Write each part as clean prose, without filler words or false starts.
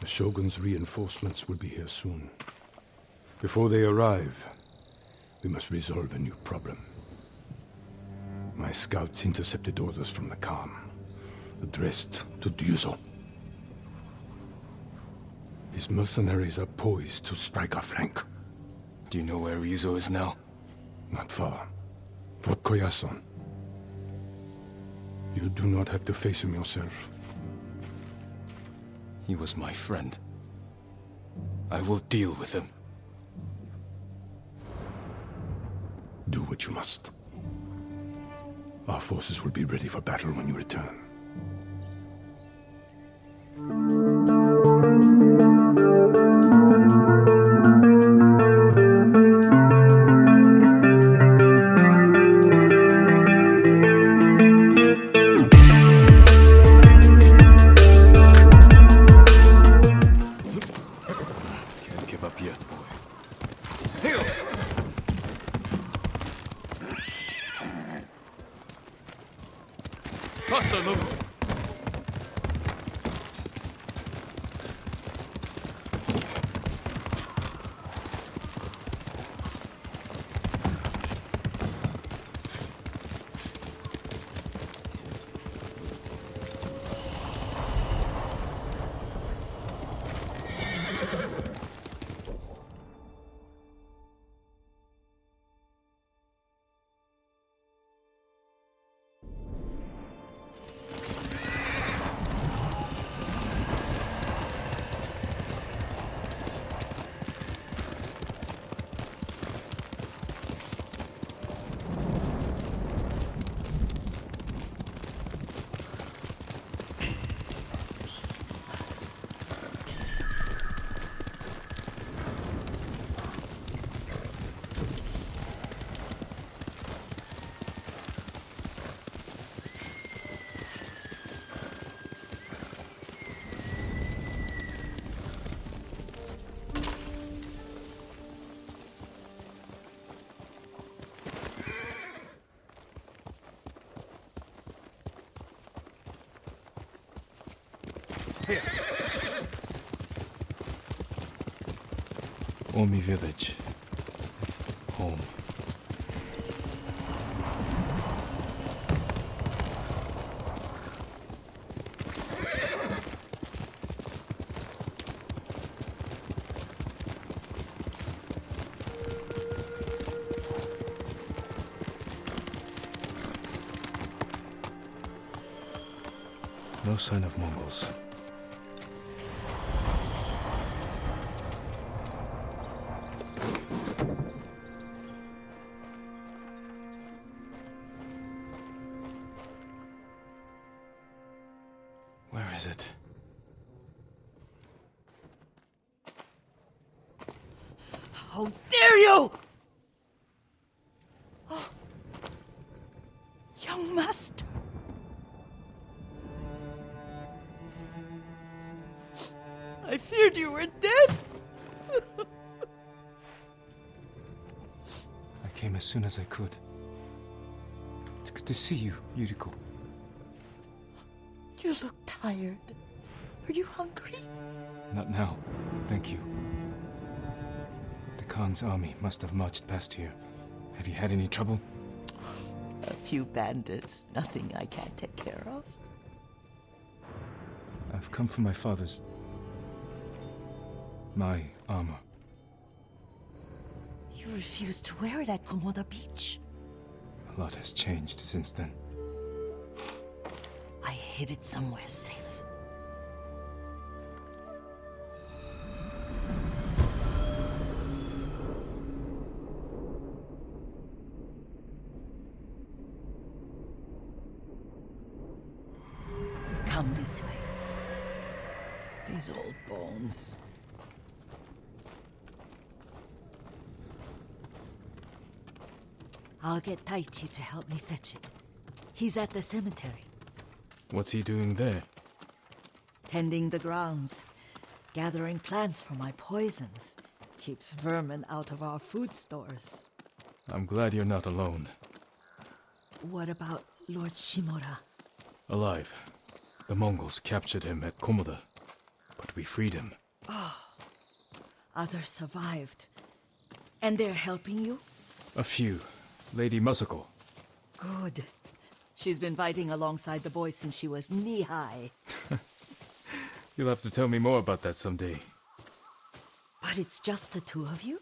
The Shogun's reinforcements will be here soon. Before they arrive, we must resolve a new problem. My scouts intercepted orders from the Khan, addressed to Ryuzo. His mercenaries are poised to strike our flank. Do you know where Ryuzo is now? Not far. Fort Koyasan. You do not have to face him yourself. He was my friend. I will deal with him. Do what you must. Our forces will be ready for battle when you return. Can't give up yet, boy. Faster, look! Here. Omi village. Home. No sign of Mongols. Where is it? How dare you! Oh, young master. I feared you were dead. I came as soon as I could. It's good to see you, Yuriko. You look tired. Are you hungry? Not now, thank you. The Khan's army must have marched past here. Have you had any trouble? A few bandits. Nothing I can't take care of. I've come for my father's... my armor. You refused to wear it at Komoda Beach. A lot has changed since then. I hid it somewhere safe. Come this way. These old bones. I'll get Taichi to help me fetch it. He's at the cemetery. What's he doing there? Tending the grounds. Gathering plants for my poisons. Keeps vermin out of our food stores. I'm glad you're not alone. What about Lord Shimura? Alive. The Mongols captured him at Komoda. But we freed him. Others survived. And they're helping you? A few. Lady Muscle. Good. She's been fighting alongside the boys since she was knee-high. You'll have to tell me more about that someday. But it's just the two of you?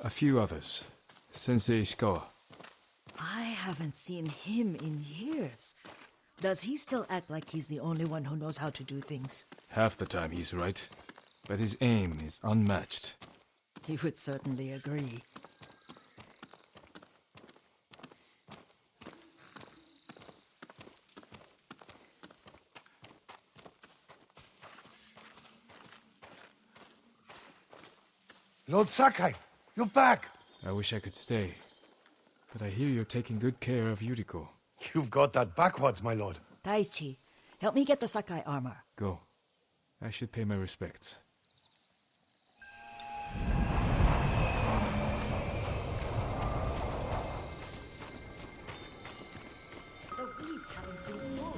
A few others. Sensei Ishikawa. I haven't seen him in years. Does he still act like he's the only one who knows how to do things? Half the time he's right. But his aim is unmatched. He would certainly agree. Lord Sakai, you're back! I wish I could stay. But I hear you're taking good care of Yuriko. You've got that backwards, my lord. Taichi, help me get the Sakai armor. Go. I should pay my respects. The weeds haven't been mown.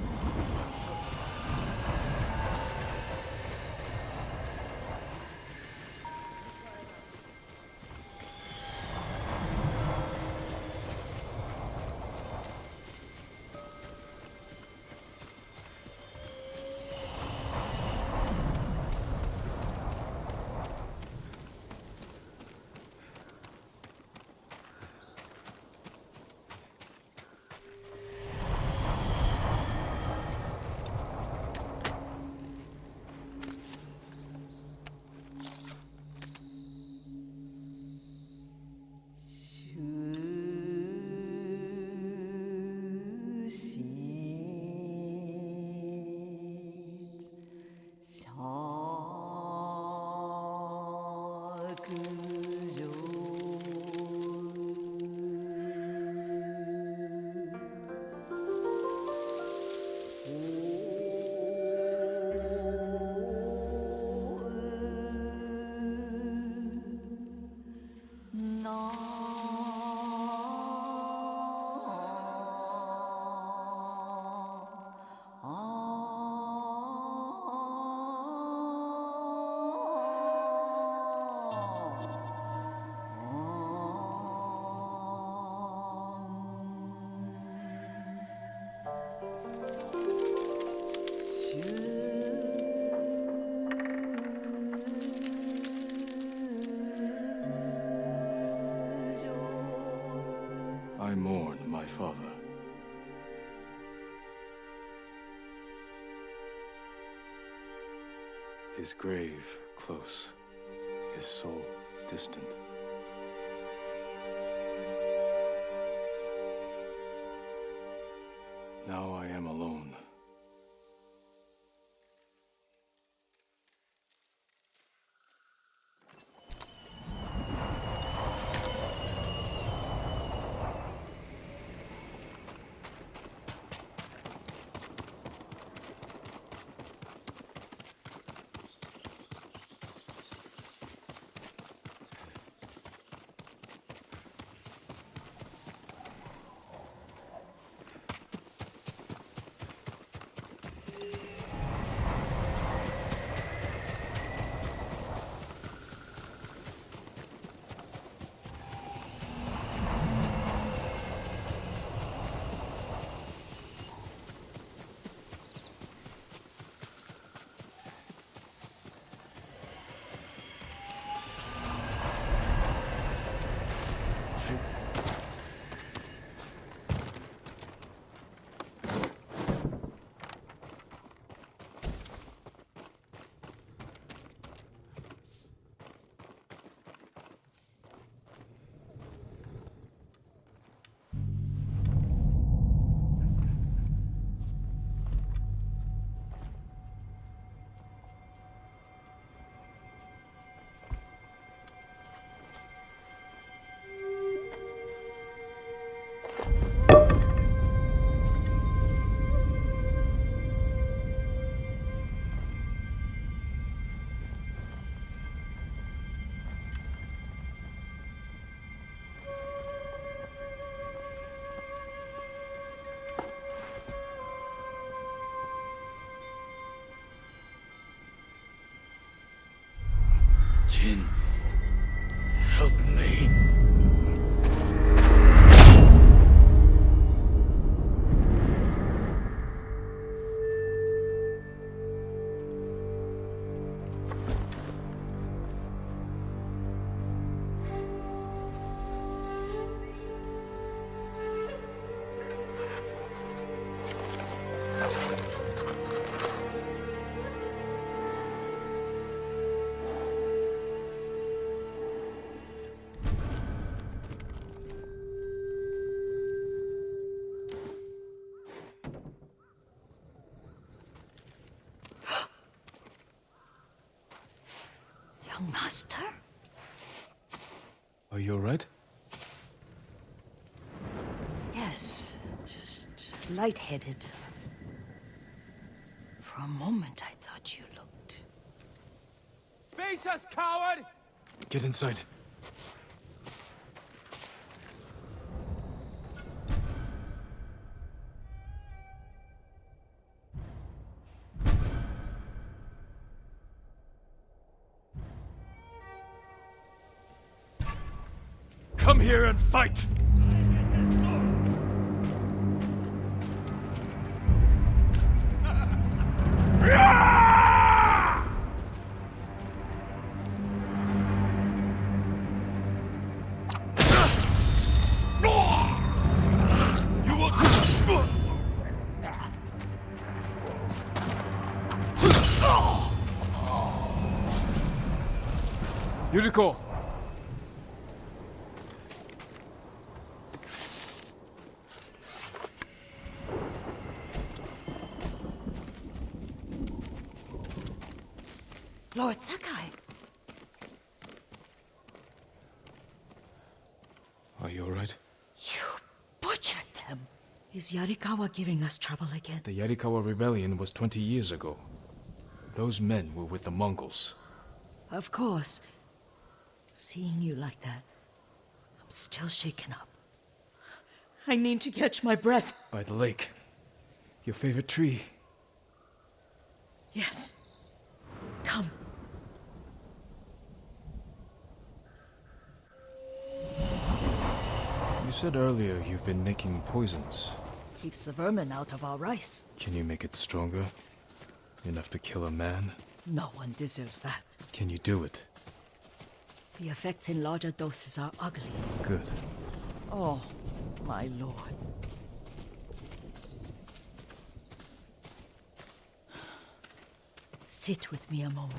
I mourn my father. His grave close, his soul distant. Now I am alone. Jin, help me. Young master? Are you alright? Yes, just lightheaded. For a moment, I thought you looked... Face us, coward! Get inside. Come here and fight! Yuriko! Lord Sakai! Are you alright? You butchered them! Is Yarikawa giving us trouble again? The Yarikawa rebellion was 20 years ago. Those men were with the Mongols. Of course. Seeing you like that, I'm still shaken up. I need to catch my breath. By the lake. Your favorite tree. Yes. Come. You said earlier you've been making poisons. Keeps the vermin out of our rice. Can you make it stronger? Enough to kill a man? No one deserves that. Can you do it? The effects in larger doses are ugly. Good. Oh, my lord. Sit with me a moment.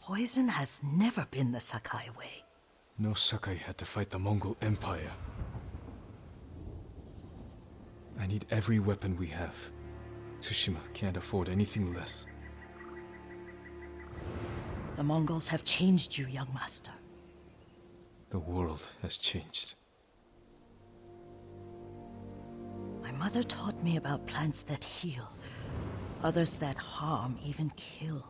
Poison has never been the Sakai way. No Sakai had to fight the Mongol Empire. I need every weapon we have. Tsushima can't afford anything less. The Mongols have changed you, young master. The world has changed. My mother taught me about plants that heal, others that harm, even kill.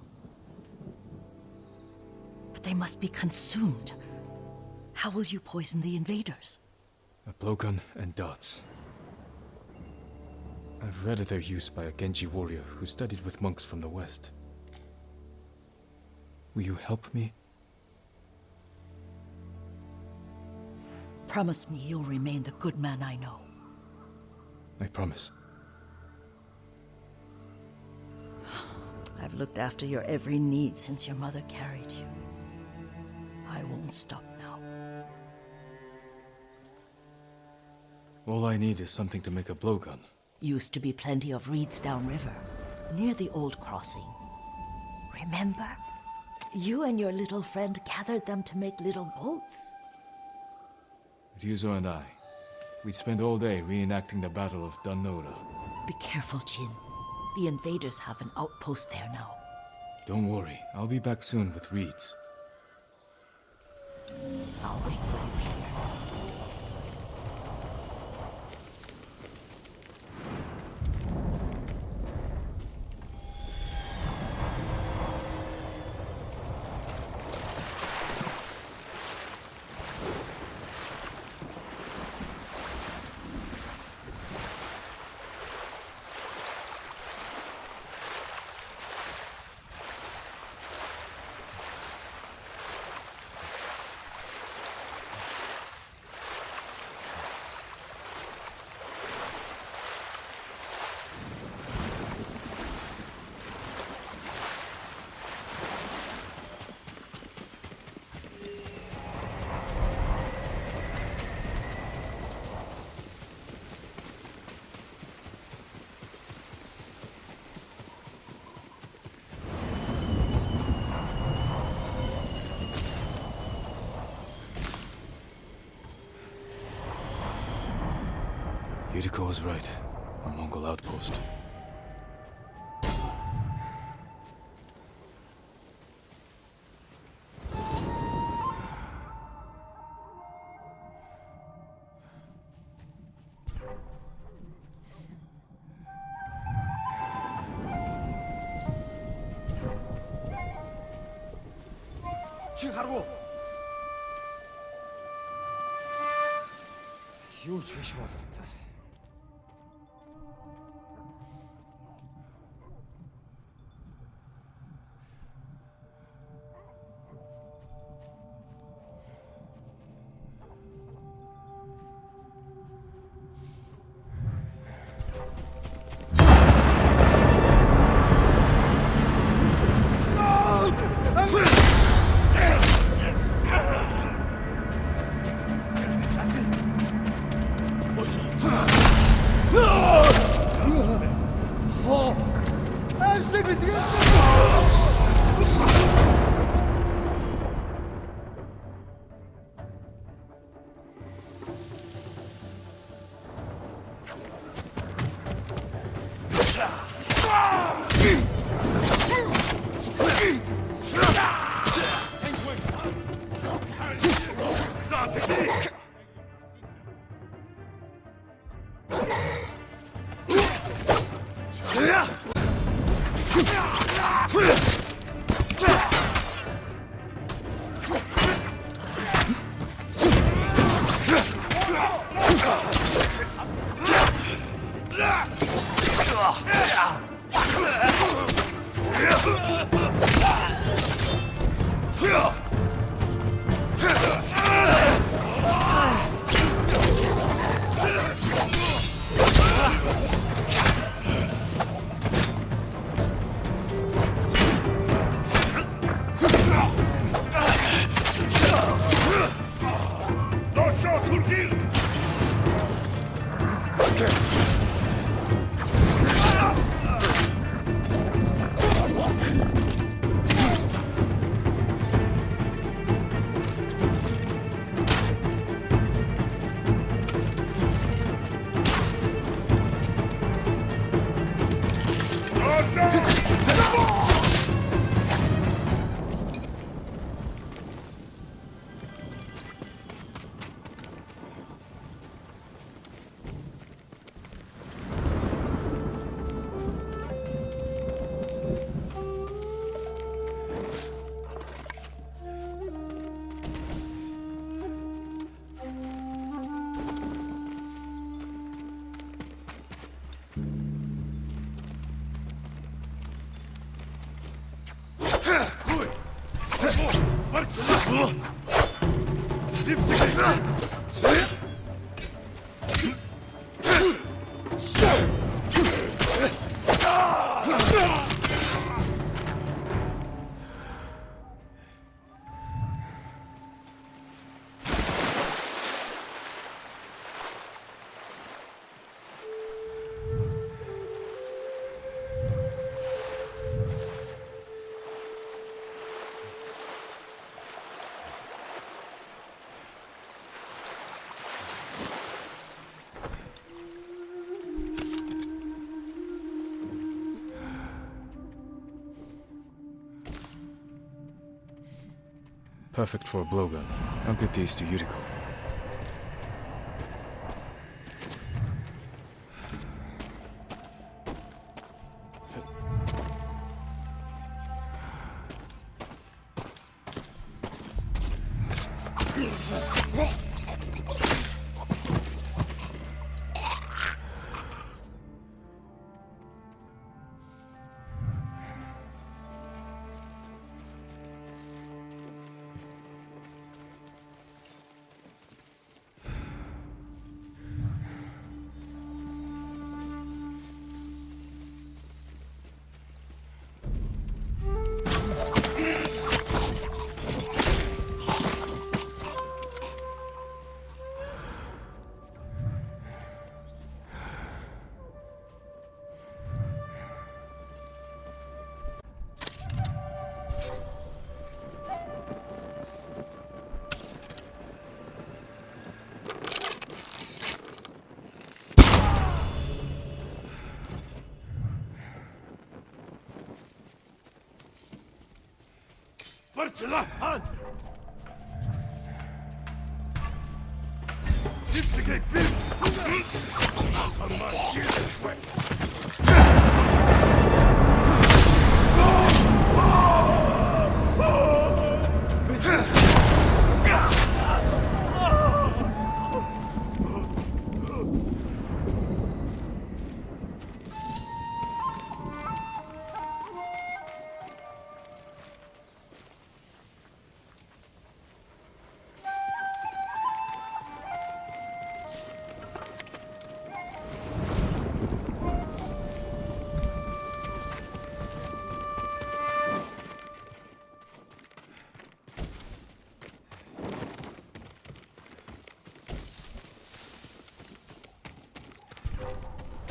But they must be consumed. How will you poison the invaders? A blowgun and darts. I've read of their use by a Genji warrior who studied with monks from the west. Will you help me? Promise me you'll remain the good man I know. I promise. I've looked after your every need since your mother carried you. I won't stop now. All I need is something to make a blowgun. Used to be plenty of reeds downriver, near the old crossing. Remember? You and your little friend gathered them to make little boats. Ryuzo and I, we'd spend all day reenacting the Battle of Danora. Be careful, Jin. The invaders have an outpost there now. Don't worry, I'll be back soon with reeds. I'll wait for you here. Yuriko was right. A Mongol outpost. Юу ч биш бололтой. Perfect for a blowgun. I'll get these to Yuriko. Fırçıla! Sipsige bir! Ama yürü!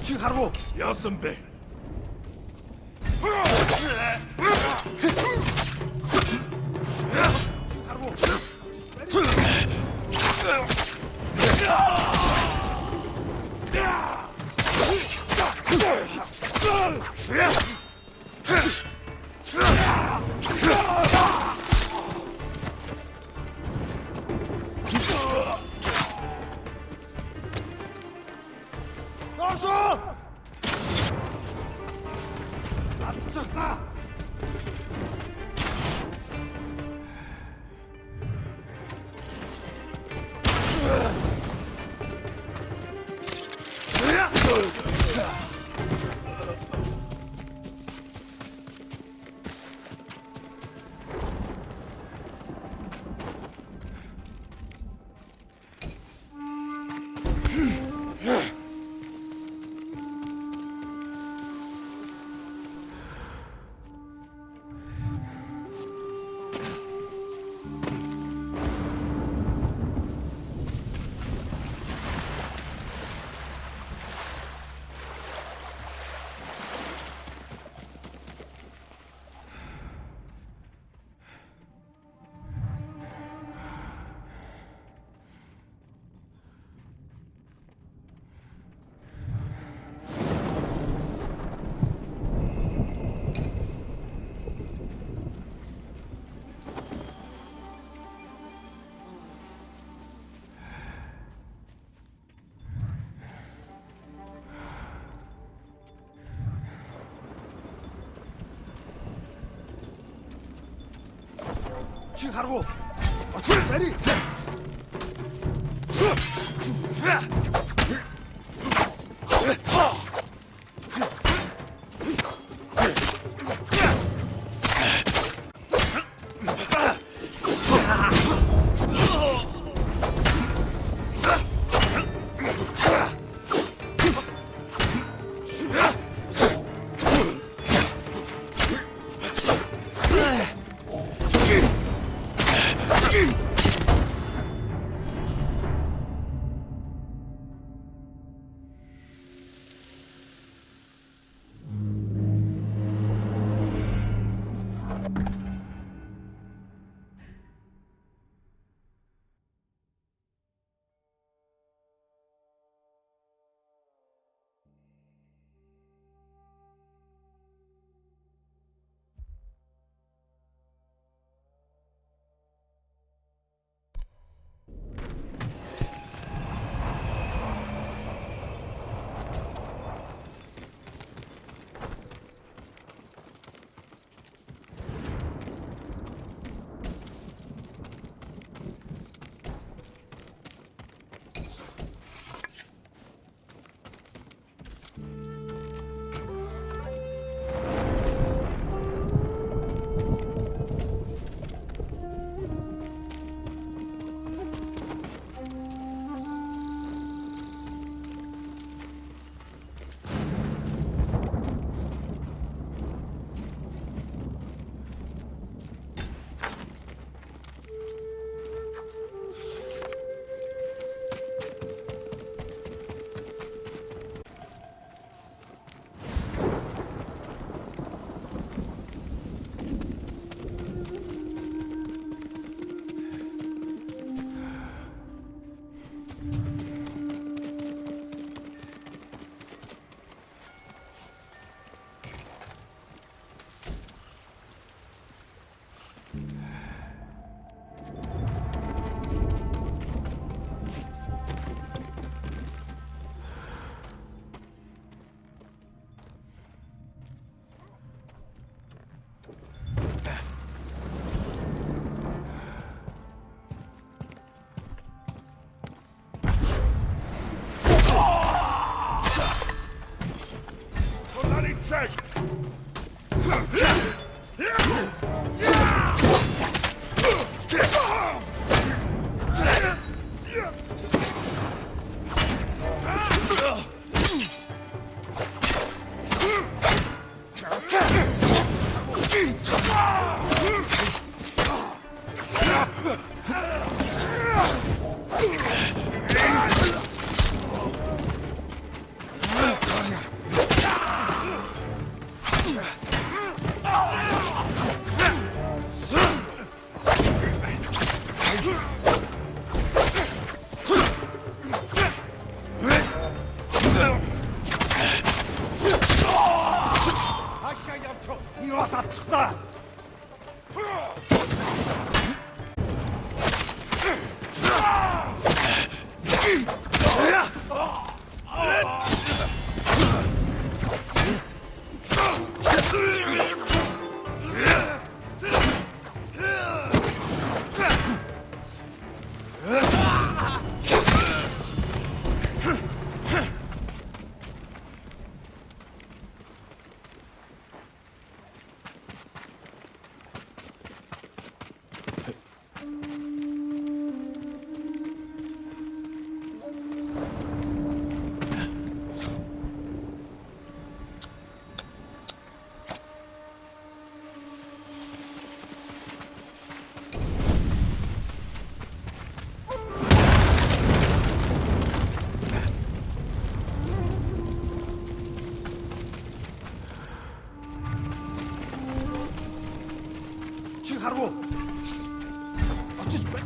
칭하라고! 야 선배! 어서! 안 스쳤다! 칭하라고! 내리! Sag! Энэ бас атчихлаа. Чи харгу. Очиж бай.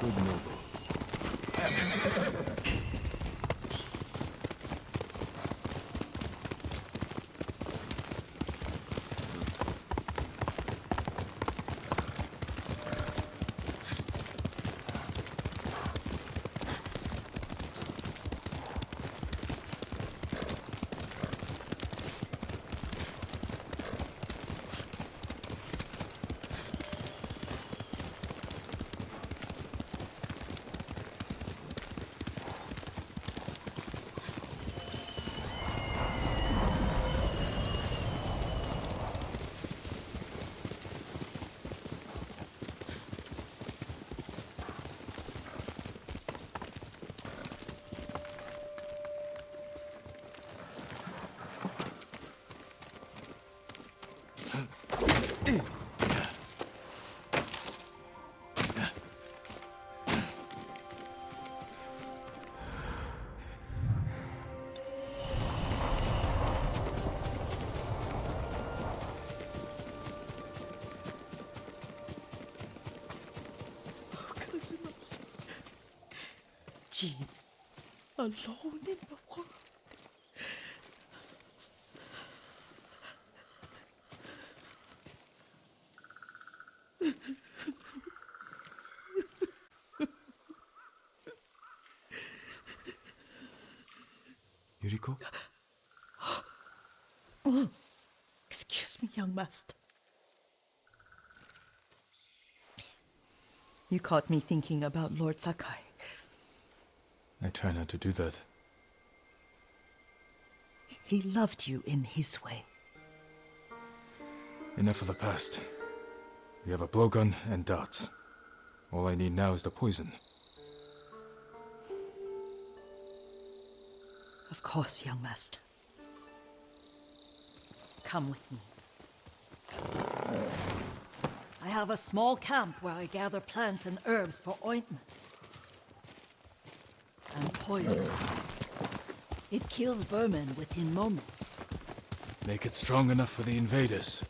Good noble. Jean, alone in the world. Yuriko? Excuse me, young master. You caught me thinking about Lord Sakai. I try not to do that. He loved you in his way. Enough of the past. We have a blowgun and darts. All I need now is the poison. Of course, young master. Come with me. I have a small camp where I gather plants and herbs for ointments. And poison. It kills vermin within moments. Make it strong enough for the invaders.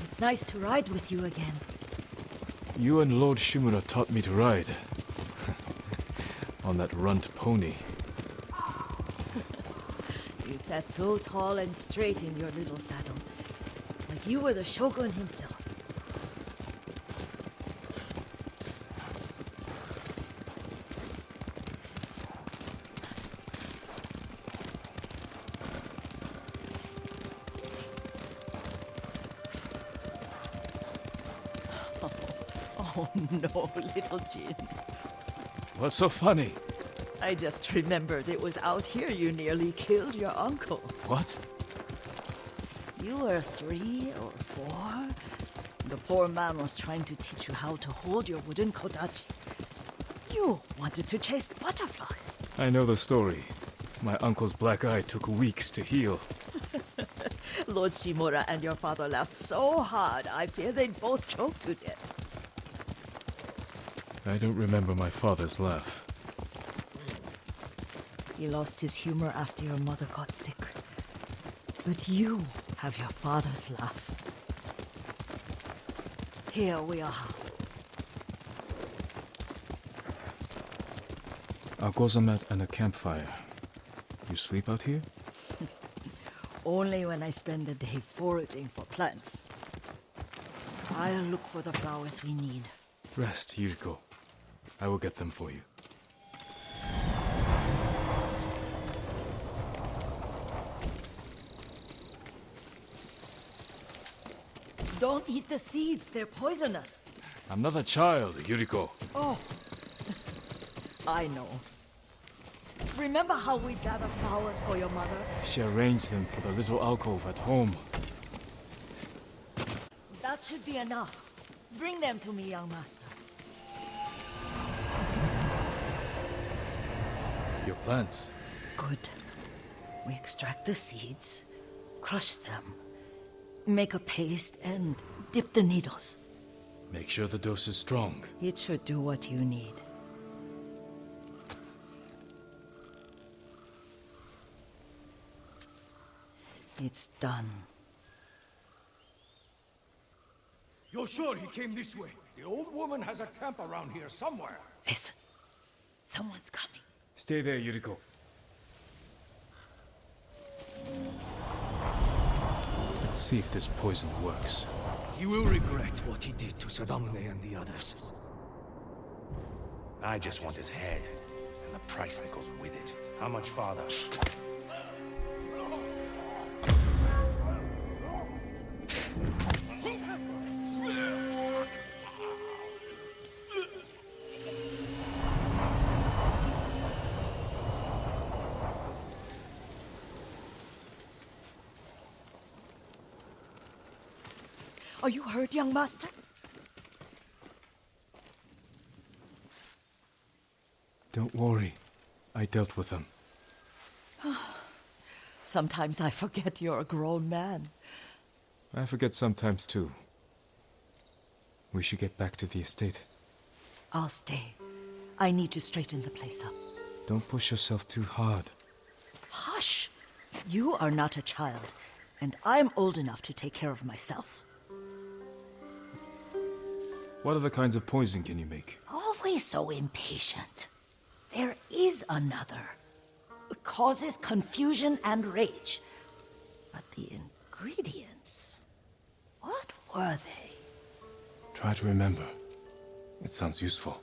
It's nice to ride with you again. You and Lord Shimura taught me to ride. On that runt pony. You sat so tall and straight in your little saddle, like you were the shogun himself. Oh no, little Jin. What's so funny? I just remembered it was out here you nearly killed your uncle. What? You were 3 or 4. The poor man was trying to teach you how to hold your wooden kodachi. You wanted to chase butterflies. I know the story. My uncle's black eye took weeks to heal. Lord Shimura and your father laughed so hard, I fear they'd both choke to death. I don't remember my father's laugh. He lost his humor after your mother got sick. But you have your father's laugh. Here we are. A gozamat and a campfire. You sleep out here? Only when I spend the day foraging for plants. I'll look for the flowers we need. Rest, Yuriko. I will get them for you. Don't eat the seeds. They're poisonous. I'm not a child, Yuriko. Oh. I know. Remember how we gathered flowers for your mother? She arranged them for the little alcove at home. That should be enough. Bring them to me, young master. Your plants. Good. We extract the seeds, crush them, make a paste, and dip the needles. Make sure the dose is strong. It should do what you need. It's done. You're sure he came this way? The old woman has a camp around here somewhere. Listen. Someone's coming. Stay there, Yuriko. Let's see if this poison works. He will regret what he did to Sadamune and the others. I just want his head, and the price that goes with it. How much farther? Are you hurt, young master? Don't worry. I dealt with them. Sometimes I forget you're a grown man. I forget sometimes too. We should get back to the estate. I'll stay. I need to straighten the place up. Don't push yourself too hard. Hush! You are not a child, and I'm old enough to take care of myself. What other kinds of poison can you make? Always so impatient. There is another. It causes confusion and rage. But the ingredients... what were they? Try to remember. It sounds useful.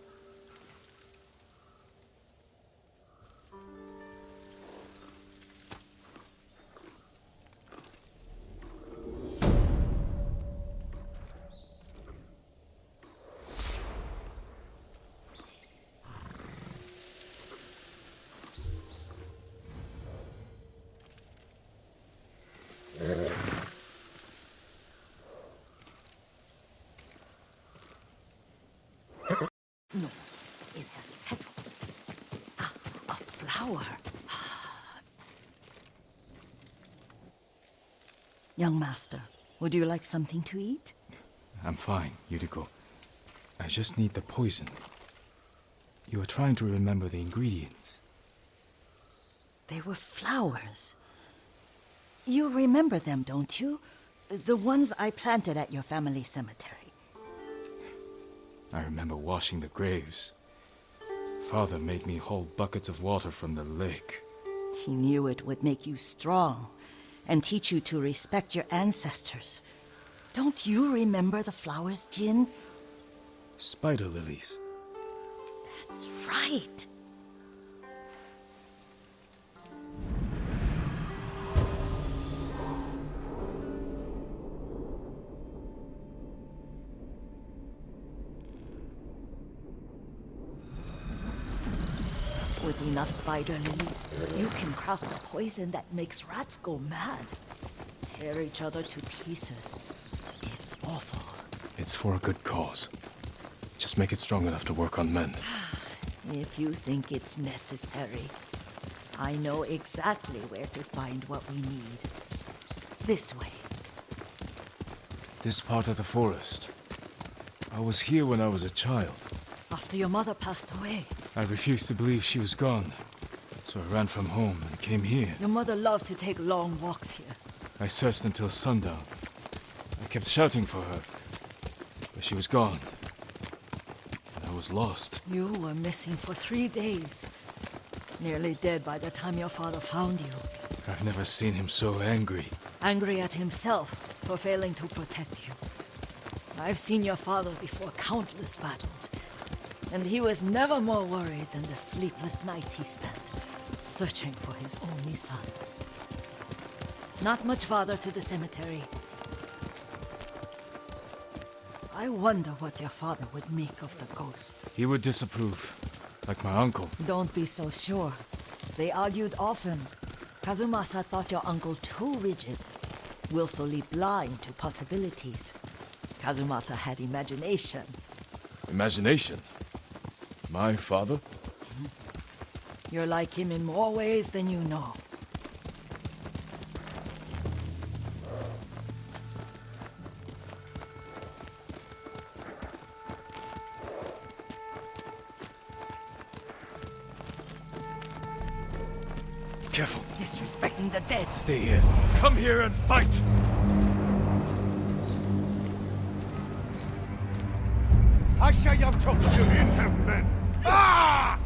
No, it has petals. Ah, a flower. Young master, would you like something to eat? I'm fine, Yuriko. I just need the poison. You are trying to remember the ingredients. They were flowers. You remember them, don't you? The ones I planted at your family cemetery. I remember washing the graves. Father made me haul buckets of water from the lake. He knew it would make you strong and teach you to respect your ancestors. Don't you remember the flowers, Jin? Spider lilies. That's right. With enough spider lilies, you can craft a poison that makes rats go mad. Tear each other to pieces. It's awful. It's for a good cause. Just make it strong enough to work on men. If you think it's necessary, I know exactly where to find what we need. This way. This part of the forest. I was here when I was a child. After your mother passed away. I refused to believe she was gone. So I ran from home and came here. Your mother loved to take long walks here. I searched until sundown. I kept shouting for her. But she was gone. And I was lost. You were missing for 3 days. Nearly dead by the time your father found you. I've never seen him so angry. Angry at himself for failing to protect you. I've seen your father before countless battles. And he was never more worried than the sleepless nights he spent searching for his only son. Not much farther to the cemetery. I wonder what your father would make of the ghost. He would disapprove, like my uncle. Don't be so sure. They argued often. Kazumasa thought your uncle too rigid, willfully blind to possibilities. Kazumasa had imagination. Imagination? My father? You're like him in more ways than you know. Careful. Disrespecting the dead. Stay here. Come here and fight! Ah!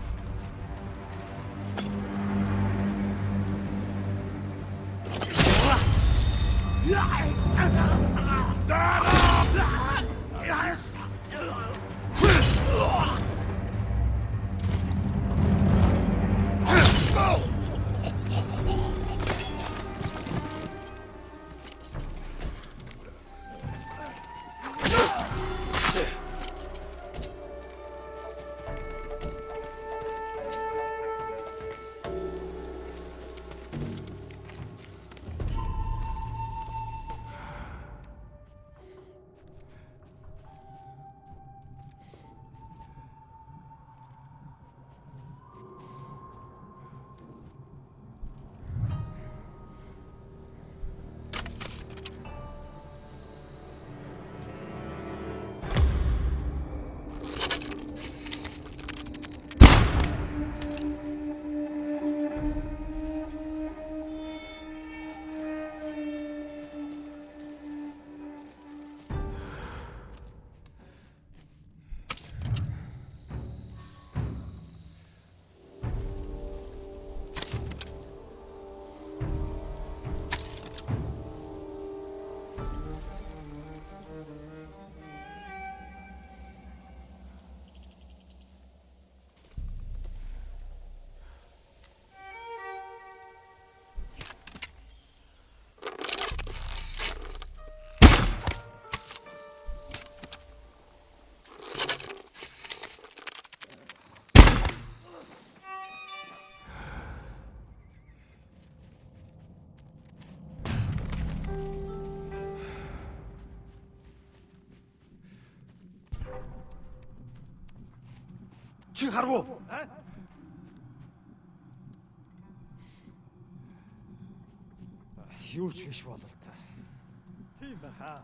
Çıkargo. Юу ч биш бололтой. Тийм баха.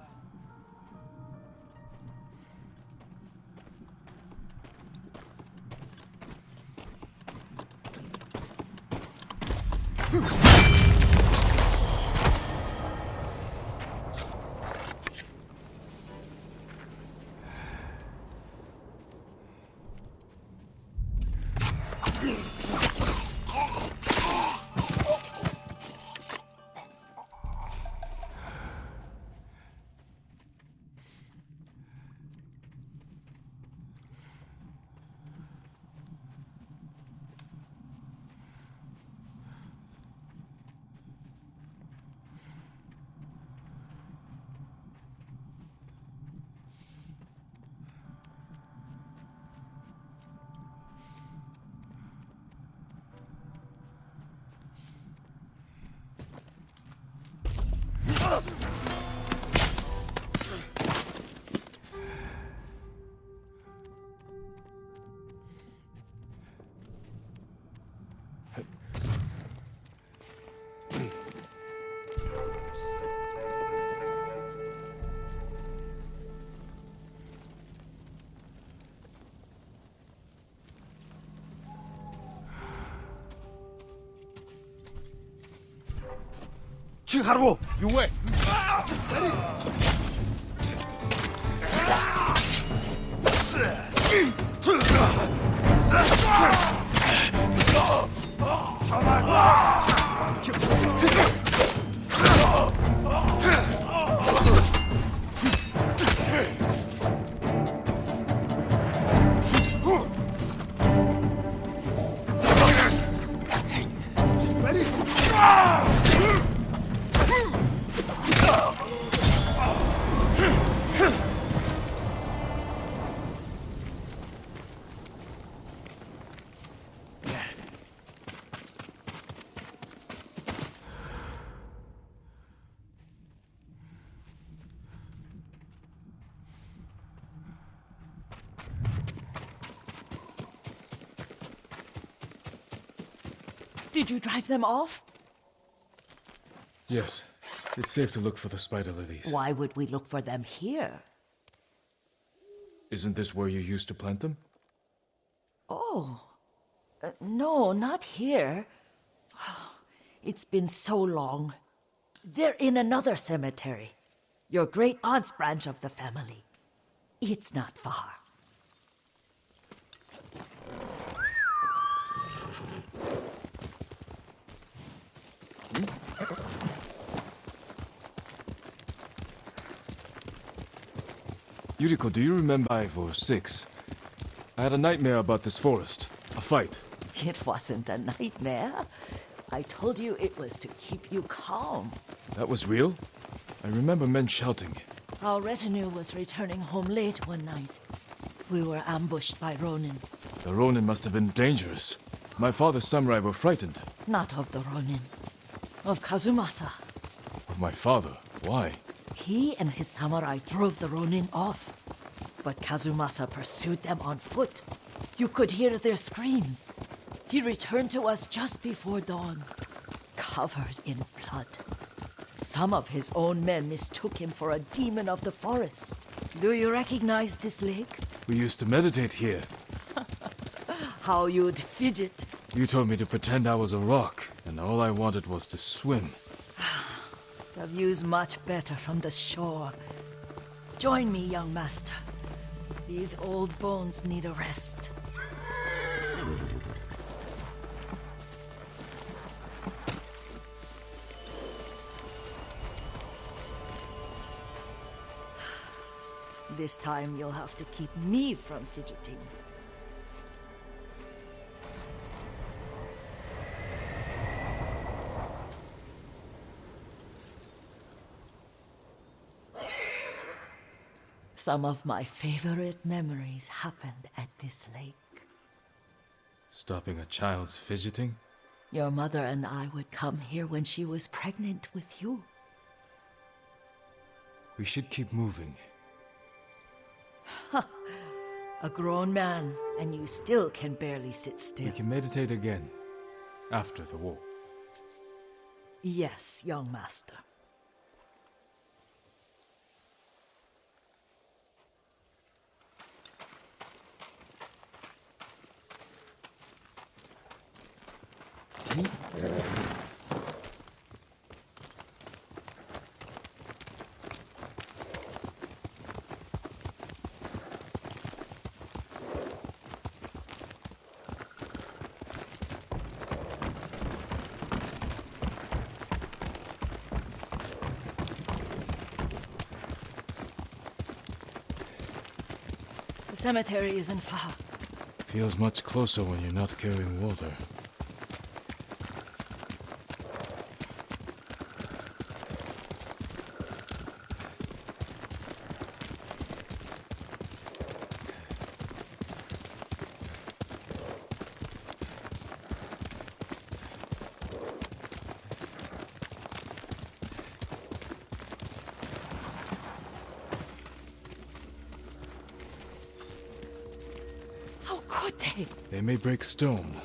칭하루! 용회! Ready? Did you drive them off? Yes. It's safe to look for the spider lilies. Why would we look for them here? Isn't this where you used to plant them? Oh. No, not here. It's been so long. They're in another cemetery. Your great aunt's branch of the family. It's not far. Yuriko, do you remember 5 or 6? I had a nightmare about this forest. A fight. It wasn't a nightmare. I told you it was to keep you calm. That was real? I remember men shouting. Our retinue was returning home late one night. We were ambushed by Ronin. The Ronin must have been dangerous. My father's samurai were frightened. Not of the Ronin. Of Kazumasa. Of my father? Why? He and his samurai drove the Ronin off. But Kazumasa pursued them on foot. You could hear their screams. He returned to us just before dawn, covered in blood. Some of his own men mistook him for a demon of the forest. Do you recognize this lake? We used to meditate here. How you'd fidget. You told me to pretend I was a rock, and all I wanted was to swim. The view's much better from the shore. Join me, young master. These old bones need a rest. This time you'll have to keep me from fidgeting. Some of my favorite memories happened at this lake. Stopping a child's fidgeting? Your mother and I would come here when she was pregnant with you. We should keep moving. A grown man, and you still can barely sit We still. can meditate again. After the war. Yes, young master. The cemetery isn't far. Feels much closer when you're not carrying water. How could they? They may break stone,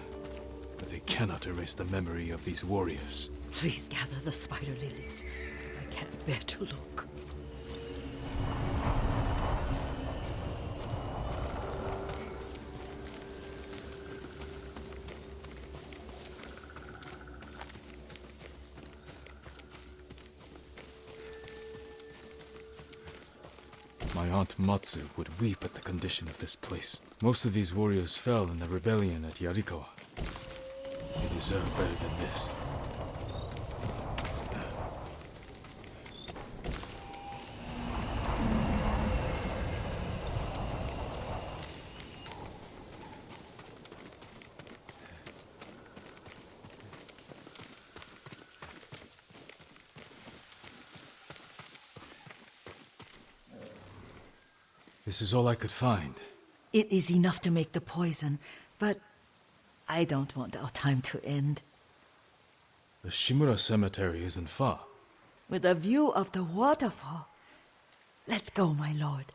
but they cannot erase the memory of these warriors. Please gather the spider lilies. I can't bear to look. My aunt Matsu would weep at the condition of this place. Most of these warriors fell in the rebellion at Yarikawa. They deserve better than this. This is all I could find. It is enough to make the poison, but I don't want our time to end. The Shimura Cemetery isn't far. With a view of the waterfall. Let's go, my lord.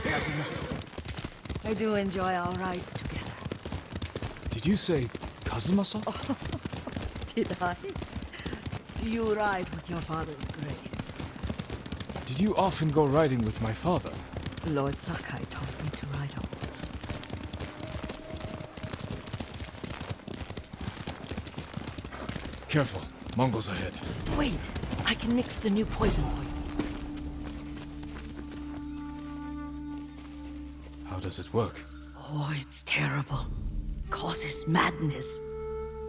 Kazumasa, I do enjoy our rides together. Did you say Kazumasa? Did I? You ride with your father's grace. Did you often go riding with my father? Lord Sakai taught me to ride a horse. Careful, Mongols ahead. Wait, I can mix the new poison for you. How does it work? Oh, it's terrible. Causes madness.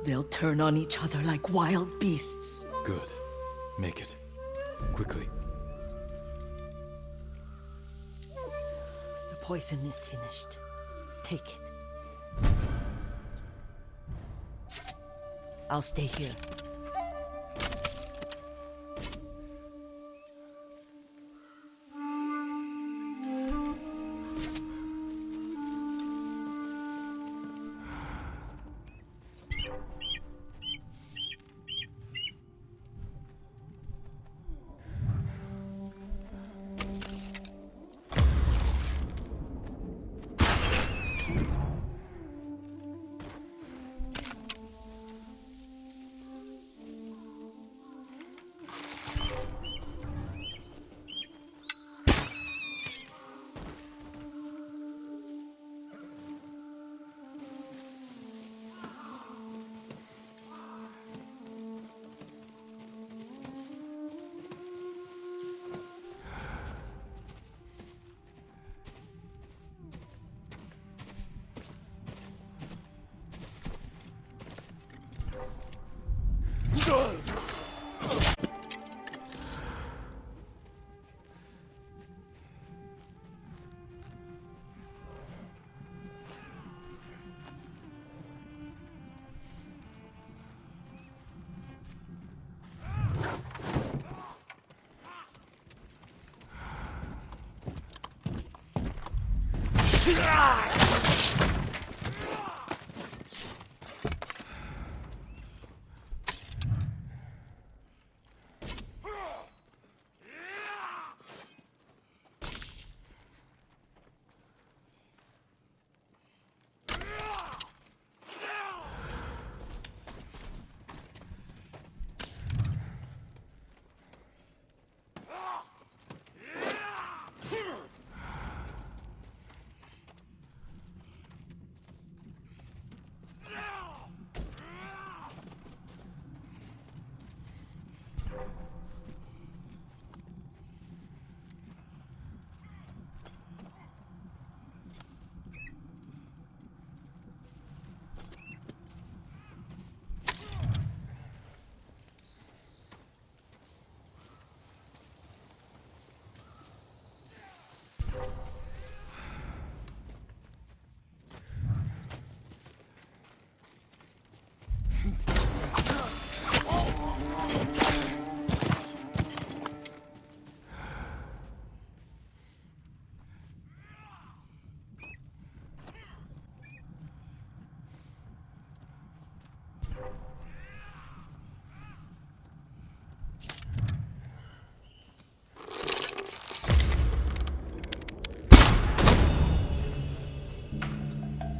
They'll turn on each other like wild beasts. Good. Make it. Quickly. The poison is finished. Take it. I'll stay here.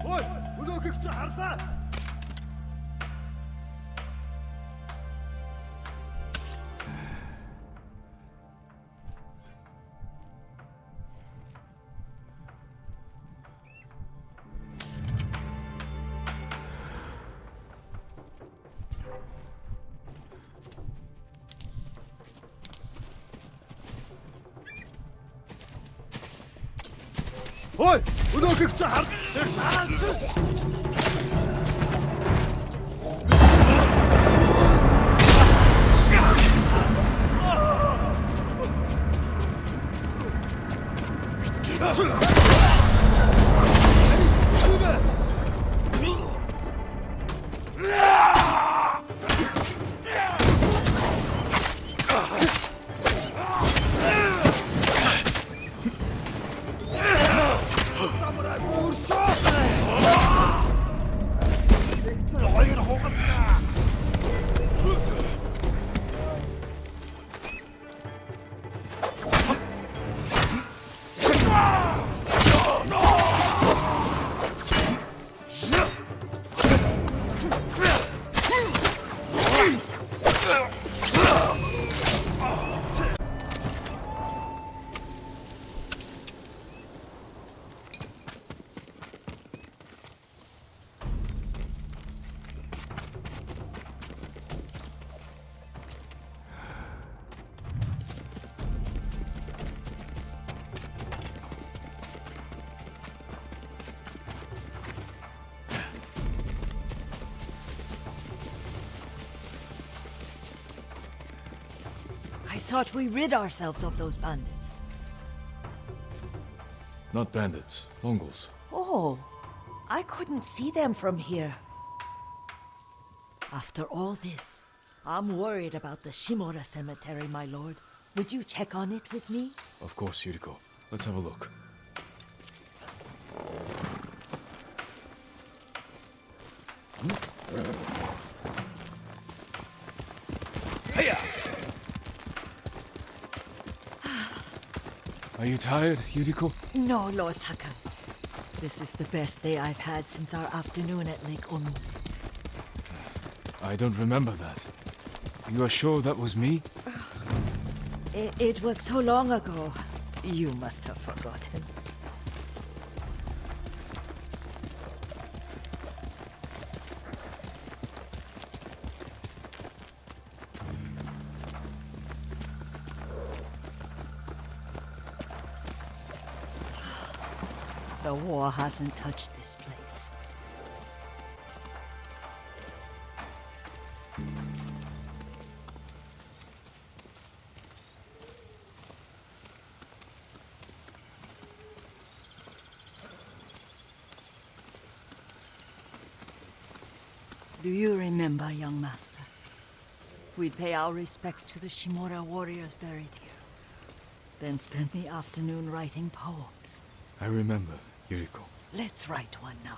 Ой! Өнөөхийг чи хар. Хоёр хугацаа. I thought we rid ourselves of those bandits. Not bandits, Mongols. Oh, I couldn't see them from here. After all this, I'm worried about the Shimura cemetery, my lord. Would you check on it with me? Of course, Yuriko. Let's have a look. Are you tired, Yuriko? No, Lord Sakai. This is the best day I've had since our afternoon at Lake Omi. I don't remember that. You are sure that was me? It was so long ago. You must have forgotten. The war hasn't touched this place. Do you remember, young master? We'd pay our respects to the Shimura warriors buried here. Then spend the afternoon writing poems. I remember, Yuriko. Let's write one now.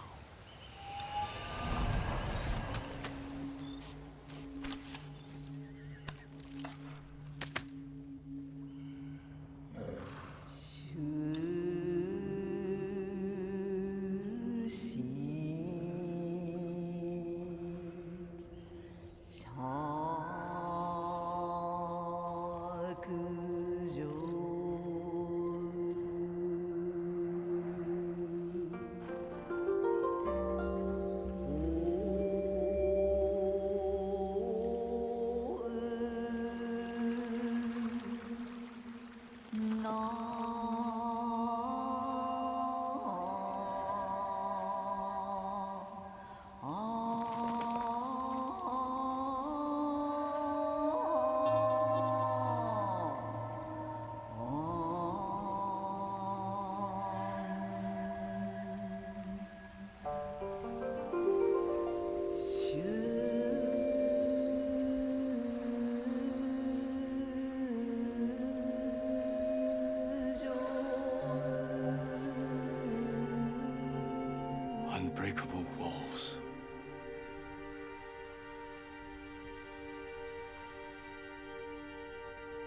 Unbreakable walls.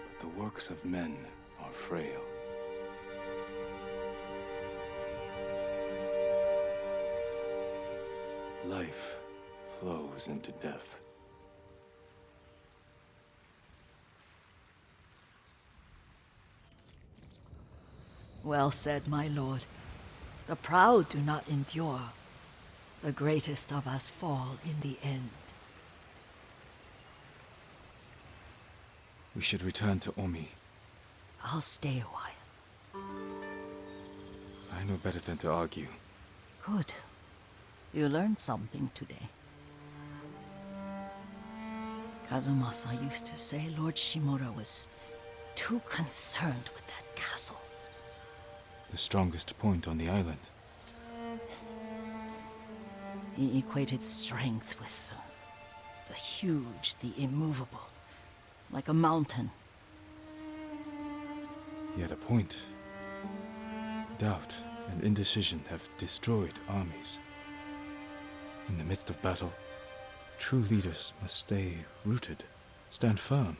But the works of men are frail. Life flows into death. Well said, my lord. The proud do not endure. The greatest of us fall in the end. We should return to Omi. I'll stay a while. I know better than to argue. Good. You learned something today. Kazumasa used to say Lord Shimura was too concerned with that castle. The strongest point on the island. He equated strength with the huge, the immovable, like a mountain. Yet a point. Doubt and indecision have destroyed armies. In the midst of battle, true leaders must stay rooted, stand firm.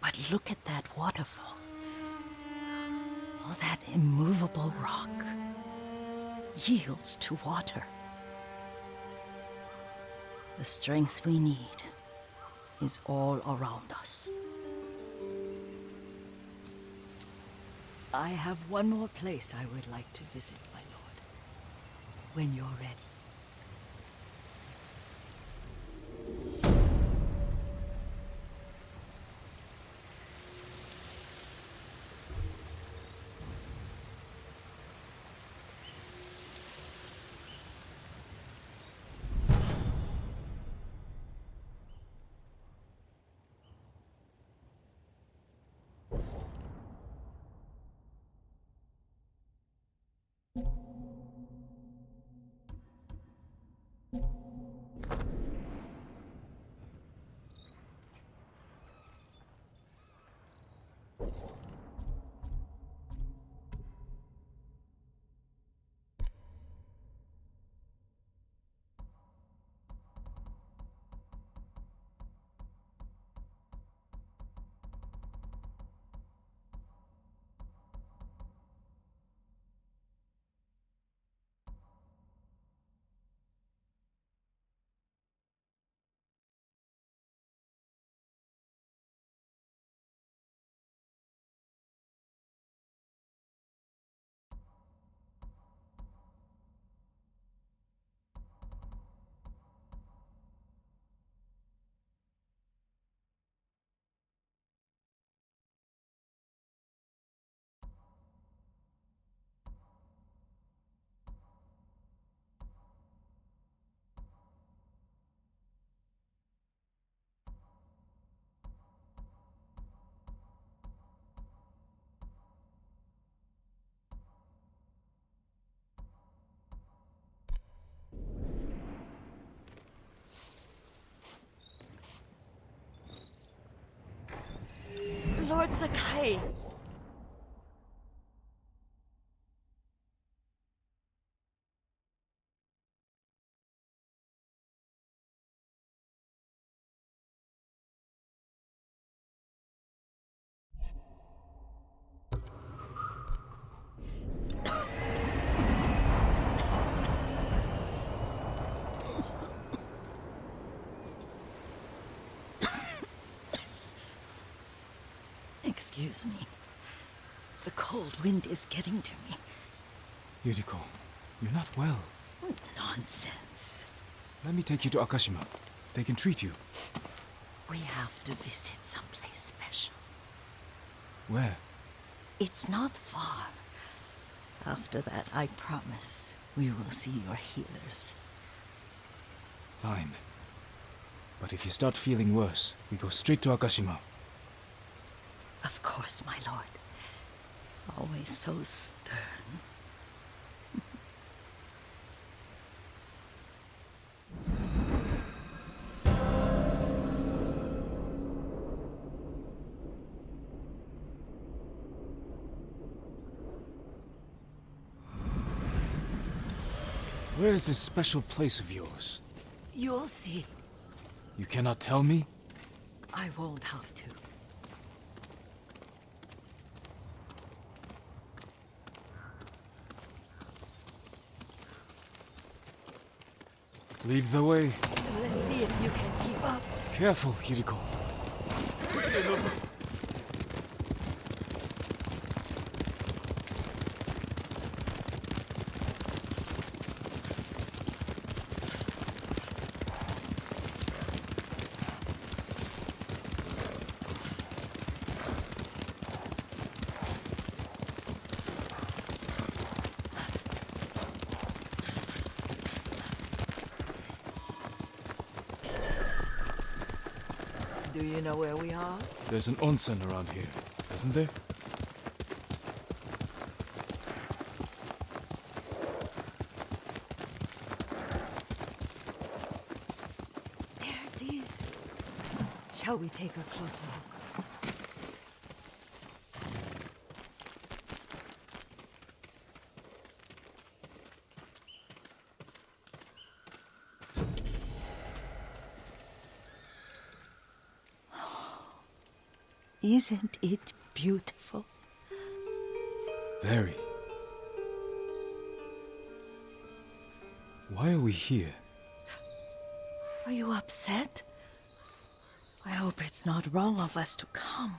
But look at that waterfall. All that immovable rock yields to water. The strength we need is all around us. I have one more place I would like to visit, my lord. When you're ready. Lord Sakai! Excuse me. The cold wind is getting to me. Yuriko, you're not well. Nonsense. Let me take you to Akashima. They can treat you. We have to visit someplace special. Where? It's not far. After that, I promise, we will see your healers. Fine. But if you start feeling worse, we go straight to Akashima. Of course, my lord. Always so stern. Where is this special place of yours? You'll see. You cannot tell me? I won't have to. Lead the way. Let's see if you can keep up. Careful, Yuriko. Do you know where we are? There's an onsen around here, isn't there? There it is. Shall we take a closer look? Isn't it beautiful? Very. Why are we here? Are you upset? I hope it's not wrong of us to come.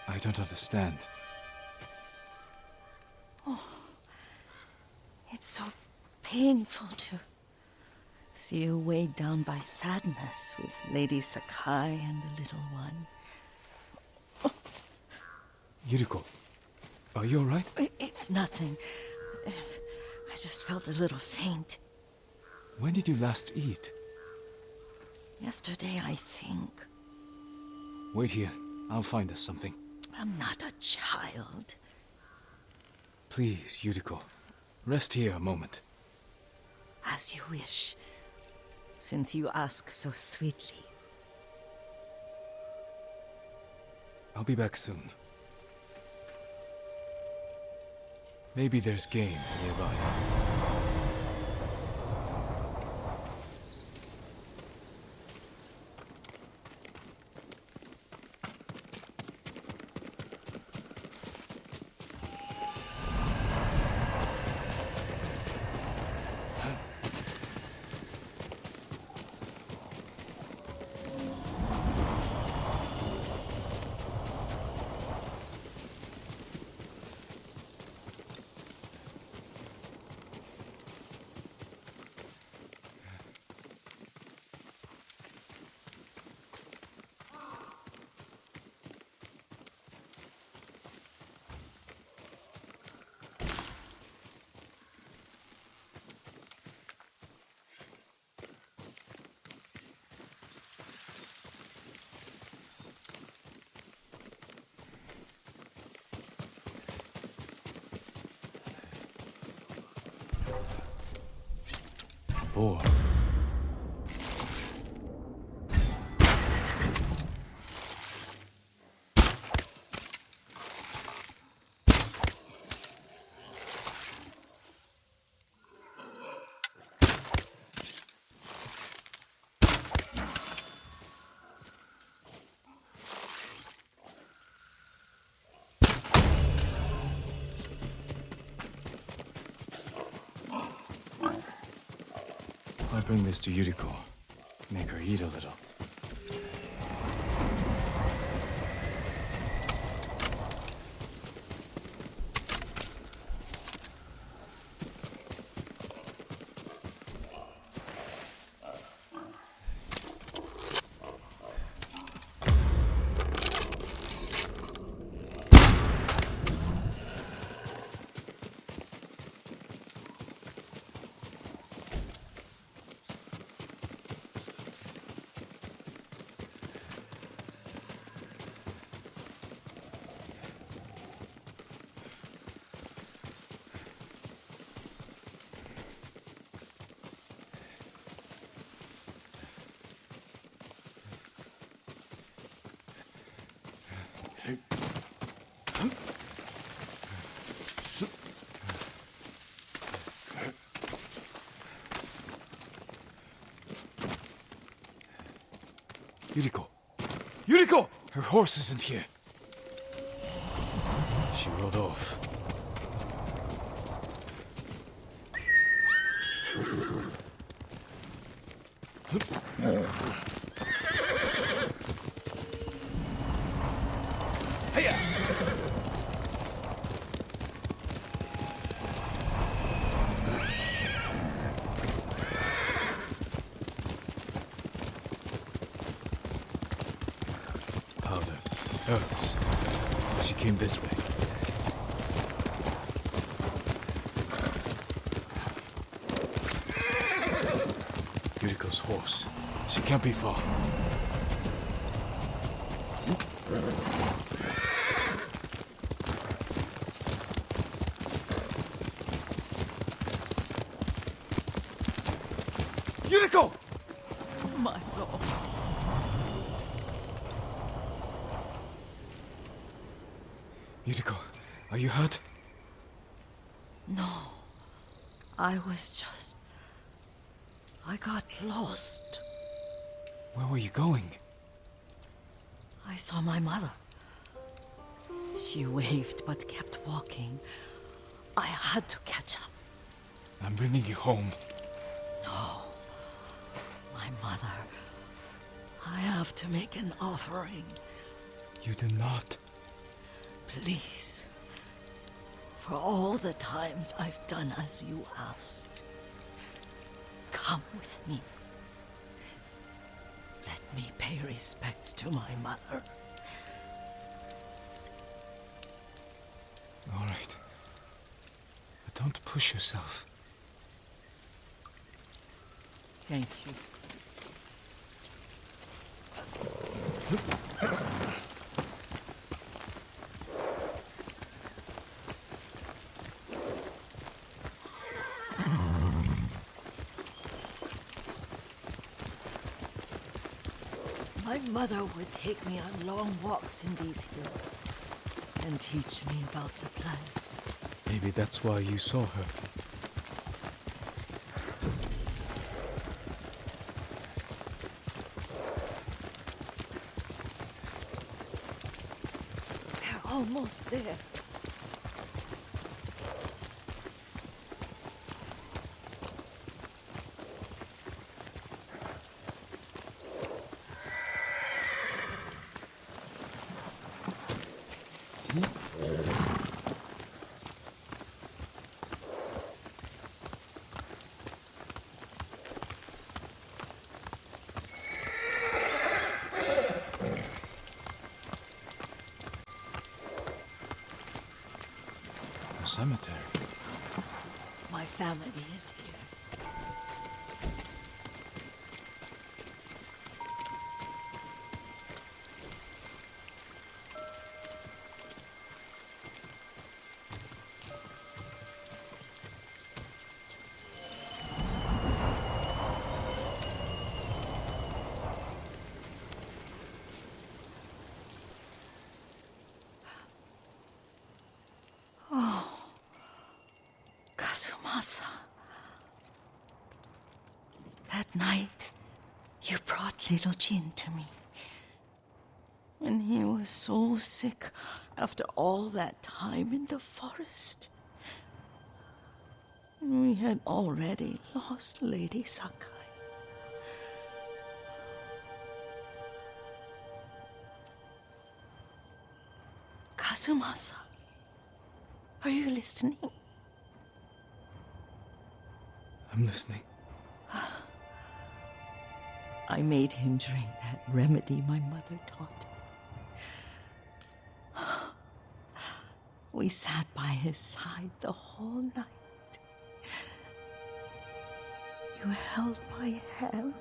I don't understand. It's so painful to see you weighed down by sadness with Lady Sakai and the little one. Yuriko, are you alright? It's nothing. I just felt a little faint. When did you last eat? Yesterday, I think. Wait here. I'll find us something. I'm not a child. Please, Yuriko. Rest here a moment. As you wish, since you ask so sweetly. I'll be back soon. Maybe there's game nearby. Boar. I'll bring this to Yuriko. Make her eat a little. Yuriko! Yuriko! Her horse isn't here. She rode off. Hiya! Powder. Herbs. She came this way. Yuriko's horse. She can't be far. Yuriko! My lord. Yuriko, are you hurt? No. I was just... I got lost. Where were you going? I saw my mother. She waved but kept walking. I had to catch up. I'm bringing you home. No. My mother. I have to make an offering. You do not. Please. For all the times I've done as you asked. Come with me. Let me pay respects to my mother. All right. But don't push yourself. Thank you. My mother would take me on long walks in these hills and teach me about the plants. Maybe that's why you saw her. We're almost there. A cemetery. My family is here. Kazumasa. That night, you brought little Jin to me. When he was so sick after all that time in the forest. We had already lost Lady Sakai. Kazumasa, are you listening? I'm listening. I made him drink that remedy my mother taught. We sat by his side the whole night. You held my hand.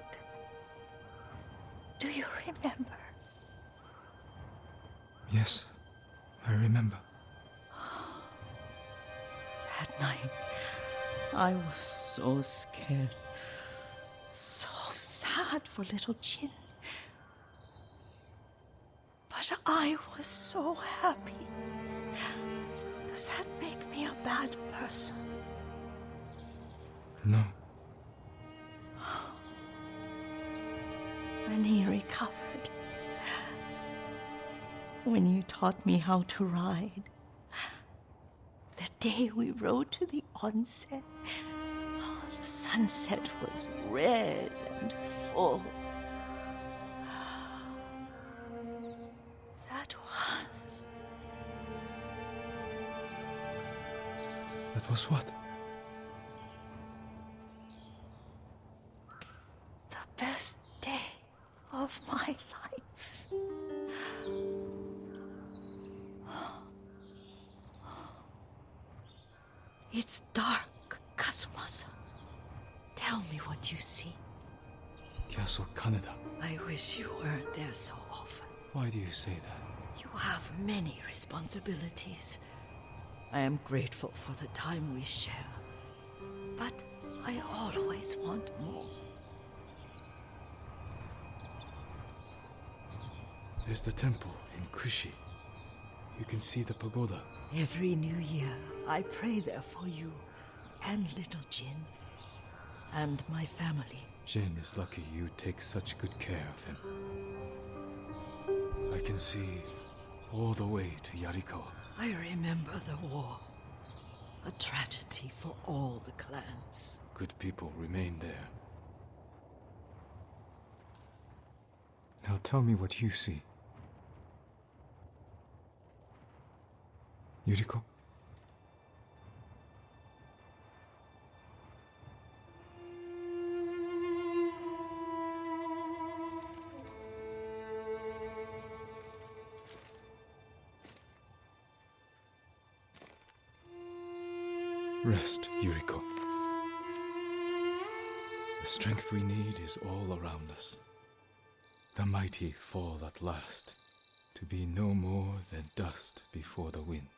Do you remember? Yes, I remember. That night, I was so scared. So sad for little Jin. But I was so happy. Does that make me a bad person? No. When he recovered, when you taught me how to ride, the day we rode to the onsen, oh, the sunset was red and full. That was... That was what? the best day of my life. It's dark, Kazumasa. Tell me what you see. Castle Kaneda. I wish you weren't there so often. Why do you say that? You have many responsibilities. I am grateful for the time we share. But I always want more. There's the temple in Kushi. You can see the pagoda. Every new year, I pray there for you and little Jin and my family. Jin is lucky you take such good care of him. I can see all the way to Yarikawa. I remember the war. A tragedy for all the clans. Good people remain there. Now tell me what you see. Yuriko? Rest, Yuriko. The strength we need is all around us. The mighty fall at last, to be no more than dust before the wind.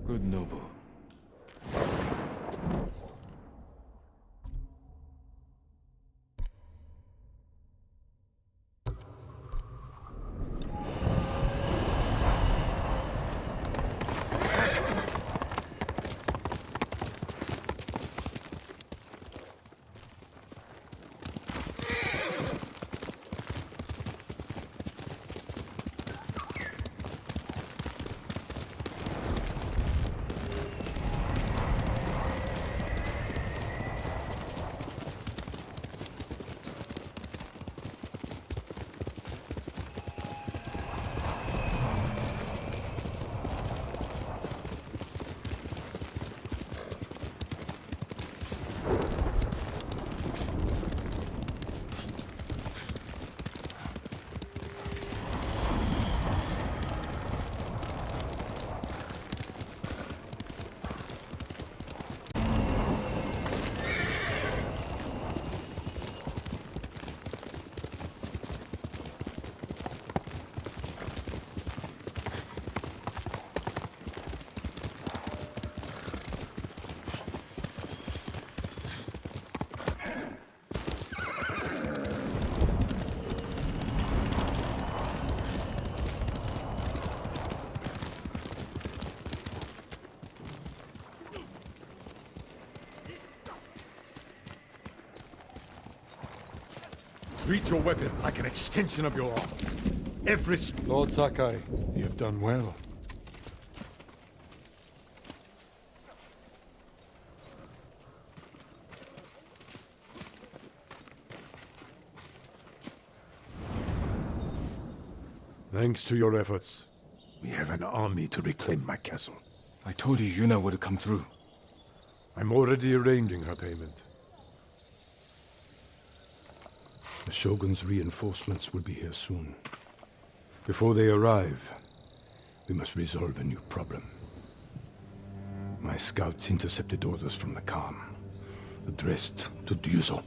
Good noble. Treat your weapon like an extension of your arm. Every... Lord Sakai, you have done well. Thanks to your efforts, we have an army to reclaim my castle. I told you Yuna would come through. I'm already arranging her payment. The Shogun's reinforcements will be here soon. Before they arrive, we must resolve a new problem. My scouts intercepted orders from the Khan, addressed to Ryuzo.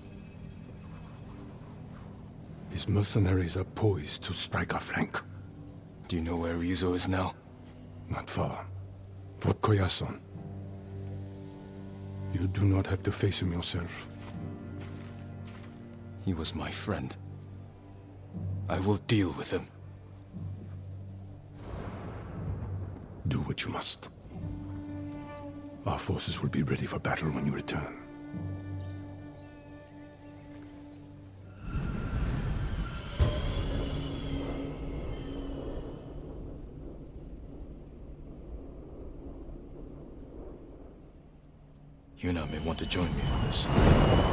His mercenaries are poised to strike our flank. Do you know where Ryuzo is now? Not far. Fort Koyasan. You do not have to face him yourself. He was my friend. I will deal with him. Do what you must. Our forces will be ready for battle when you return. Yuna may want to join me in this.